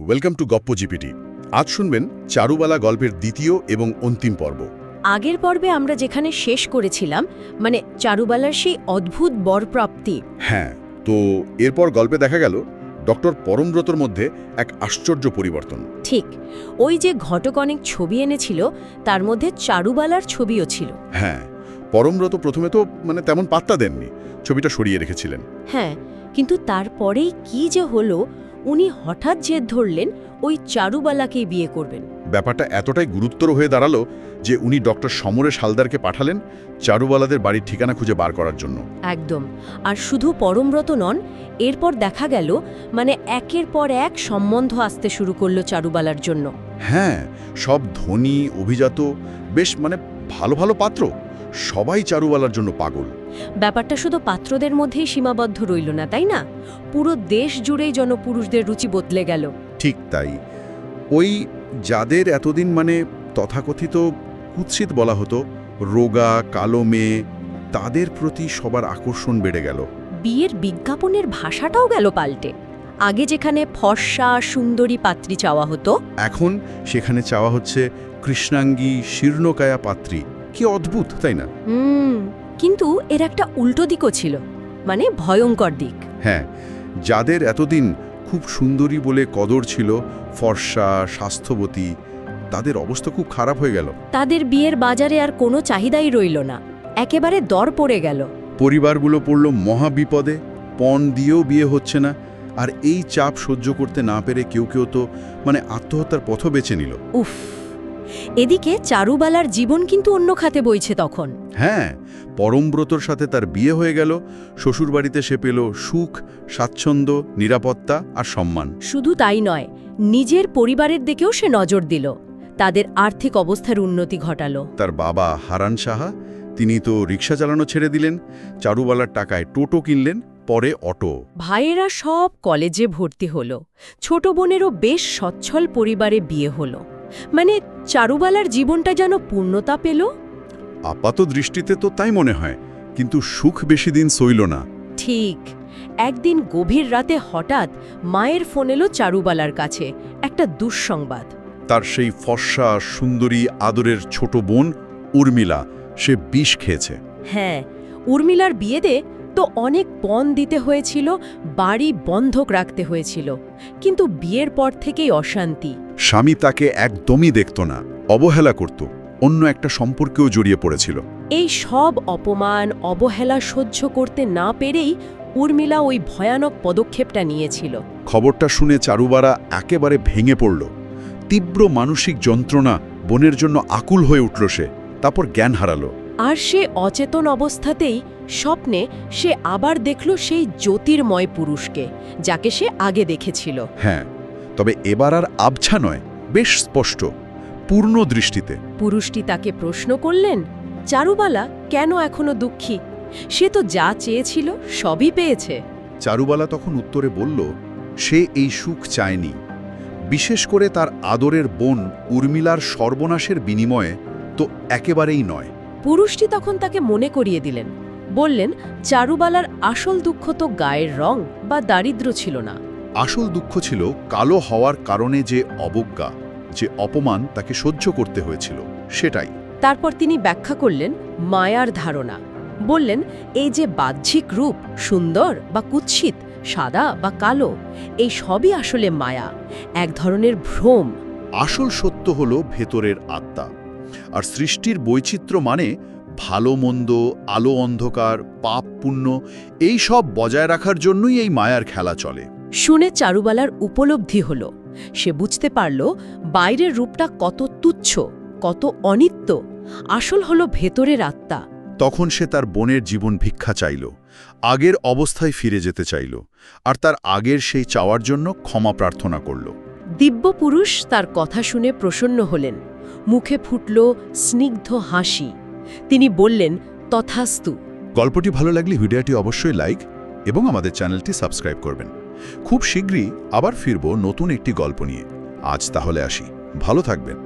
Welcome to গপ্প GPT. আজ শুনবেন চারুবালা গল্পের দ্বিতীয় এবং অন্তিম পর্ব। আগের পর্বে আমরা যেখানে শেষ করেছিলাম, মানে চারুবালার সেই অদ্ভুত বরপ্রাপ্তি। হ্যাঁ, তো এরপর গল্পে দেখা গেল ডক্টর পরমব্রতর মধ্যে এক আশ্চর্য পরিবর্তন। ঠিক, ওই যে ঘটক অনেক ছবি এনেছিল তার মধ্যে চারুবালার ছবিও ছিল। হ্যাঁ, পরমব্রত প্রথমে তো তেমন পাত্তা দেননি, ছবিটা সরিয়ে রেখেছিলেন। হ্যাঁ, কিন্তু তারপরেই কি যে হলো, উনি হঠাৎ জেদ ধরলেন ওই চারুবালাকেই বিয়ে করবেন। ব্যাপারটা এতটাই গুরুতর হয়ে দাঁড়ালো যে উনি ডক্টর সমরেশ হালদারকে পাঠালেন চারুবালাদের বাড়ির ঠিকানা খুঁজে বার করার জন্য। একদম। আর শুধু পরমব্রত নন, এরপর দেখা গেল একের পর এক সম্বন্ধ আসতে শুরু করলো চারুবালার জন্য। হ্যাঁ, সব ধনী অভিজাত, বেশ ভালো ভালো পাত্র, সবাই চারুবালার জন্য পাগল। ব্যাপারটা শুধু পাত্রদের মধ্যেই সীমাবদ্ধ রইল না, তাই না? পুরো দেশ জুড়েই জনপুরুষদের রুচি বদলে গেল। ঠিক তাই। ওই যাদের এতদিন তথাকথিত কুৎসিত বলা হতো, রোগা কালো মেয়ে, তাদের প্রতি সবার আকর্ষণ বেড়ে গেল। বিয়ের বিজ্ঞাপনের ভাষাটাও গেল পাল্টে। আগে যেখানে ফর্সা সুন্দরী পাত্রী চাওয়া হতো, এখন সেখানে চাওয়া হচ্ছে কৃষ্ণাঙ্গী শীর্ণকায়া পাত্রী। কি অদ্ভুত, তাই না? কিন্তু এর একটা উল্টো দিকও ছিল, ভয়ঙ্কর দিক। হ্যাঁ, যাদের এতদিন খুব সুন্দরী বলে কদর ছিল, ফর্সা স্বাস্থ্যবতী, তাদের অবস্থা খুব খারাপ হয়ে গেল। তাদের বিয়ের বাজারে আর কোনো চাহিদাই রইল না, একেবারে দর পড়ে গেল। পরিবারগুলো পড়ল মহা বিপদে, পণ দিয়েও বিয়ে হচ্ছে না। আর এই চাপ সহ্য করতে না পেরে কেউ কেউ তো আত্মহত্যার পথ বেছে নিল। উফ, এদিকে চারুবালার জীবন কিন্তু অন্য খাতে বইছে তখন। হ্যাঁ, পরমব্রতর সাথে তার বিয়ে হয়ে গেল। শ্বশুরবাড়িতে সে পেল সুখ, স্বাচ্ছন্দ্য, নিরাপত্তা আর সম্মান। শুধু তাই নয়, নিজের পরিবারের দিকেও সে নজর দিল, তাদের আর্থিক অবস্থার উন্নতি ঘটালো। তার বাবা হারান সাহা, তিনি তো রিক্সা চালানো ছেড়ে দিলেন, চারুবালার টাকায় টোটো কিনলেন, পরে অটো। ভাইয়েরা সব কলেজে ভর্তি হলো, ছোট বোনেরও বেশ সচ্ছল পরিবারে বিয়ে হলো। চারুবালার জীবনটা যেন পূর্ণতা পেল। আপাত দৃষ্টিতে তো তাই মনে হয়, কিন্তু সুখ বেশি দিন সইল না। ঠিক, একদিন গভীর রাতে হঠাৎ মায়ের ফোন এলো চারুবালার কাছে, একটা দুঃসংবাদ। তার সেই ফর্সা সুন্দরী আদরের ছোট বোন উর্মিলা, সে বিষ খেয়েছে। হ্যাঁ, উর্মিলার বিয়েতে তো অনেক পণ দিতে হয়েছিল, বাড়ি বন্ধক রাখতে হয়েছিল, কিন্তু বিয়ের পর থেকেই অশান্তি। স্বামী তাকে একদমই দেখত না, অবহেলা করত, অন্য একটা সম্পর্কেও জড়িয়ে পড়েছিল। এই সব অপমান অবহেলা সহ্য করতে না পেরেই উর্মিলা ওই ভয়ানক পদক্ষেপটা নিয়েছিল। খবরটা শুনে চারুবালা একেবারে ভেঙে পড়ল। তীব্র মানসিক যন্ত্রণা, বোনের জন্য আকুল হয়ে উঠল সে। তারপর জ্ঞান হারালো। আর সে অচেতন অবস্থাতেই স্বপ্নে সে আবার দেখল সেই জ্যোতির্ময় পুরুষকে, যাকে সে আগে দেখেছিল। হ্যাঁ, তবে এবার আর আবছা নয়, বেশ স্পষ্ট, পূর্ণ দৃষ্টিতে। পুরুষটি তাকে প্রশ্ন করলেন, চারুবালা কেন এখনো দুঃখী? সে তো যা চেয়েছিল সবই পেয়েছে। চারুবালা তখন উত্তরে বলল, সে এই সুখ চায়নি, বিশেষ করে তার আদরের বোন উর্মিলার সর্বনাশের বিনিময়ে তো একেবারেই নয়। পুরুষটি তখন তাকে মনে করিয়ে দিলেন, বললেন, চারুবালার আসল দুঃখ তো গায়ের রং বা দারিদ্র্য ছিল না। আসল দুঃখ ছিল কালো হওয়ার কারণে যে অবজ্ঞা, যে অপমান তাকে সহ্য করতে হয়েছিল, সেটাই। তারপর তিনি ব্যাখ্যা করলেন মায়ার ধারণা। বললেন, এই যে বাহ্যিক রূপ, সুন্দর বা কুৎসিত, সাদা বা কালো, এই সবই আসলে মায়া, এক ধরনের ভ্রম। আসল সত্য হলো ভেতরের আত্মা। আর সৃষ্টির বৈচিত্র্য ভালো মন্দ, আলো অন্ধকার, পাপ পুণ্য, এই সব বজায় রাখার জন্যই এই মায়ার খেলা চলে। শুনে চারুবালার উপলব্ধি হল। সে বুঝতে পারল বাইরের রূপটা কত তুচ্ছ, কত অনিত্য, আসল হলো ভেতরের আত্মা। তখন সে তার বোনের জীবন ভিক্ষা চাইল, আগের অবস্থায় ফিরে যেতে চাইল, আর তার আগের সেই চাওয়ার জন্য ক্ষমা প্রার্থনা করল। দিব্য পুরুষ তার কথা শুনে প্রসন্ন হলেন, মুখে ফুটল স্নিগ্ধ হাসি। তিনি বললেন, তথাস্তু। গল্পটি ভালো লাগলে ভিডিওটি অবশ্যই লাইক এবং আমাদের চ্যানেলটি সাবস্ক্রাইব করবেন। খুব শীঘ্রই আবার ফিরব নতুন একটি গল্প নিয়ে। আজ তাহলে আসি, ভালো থাকবেন।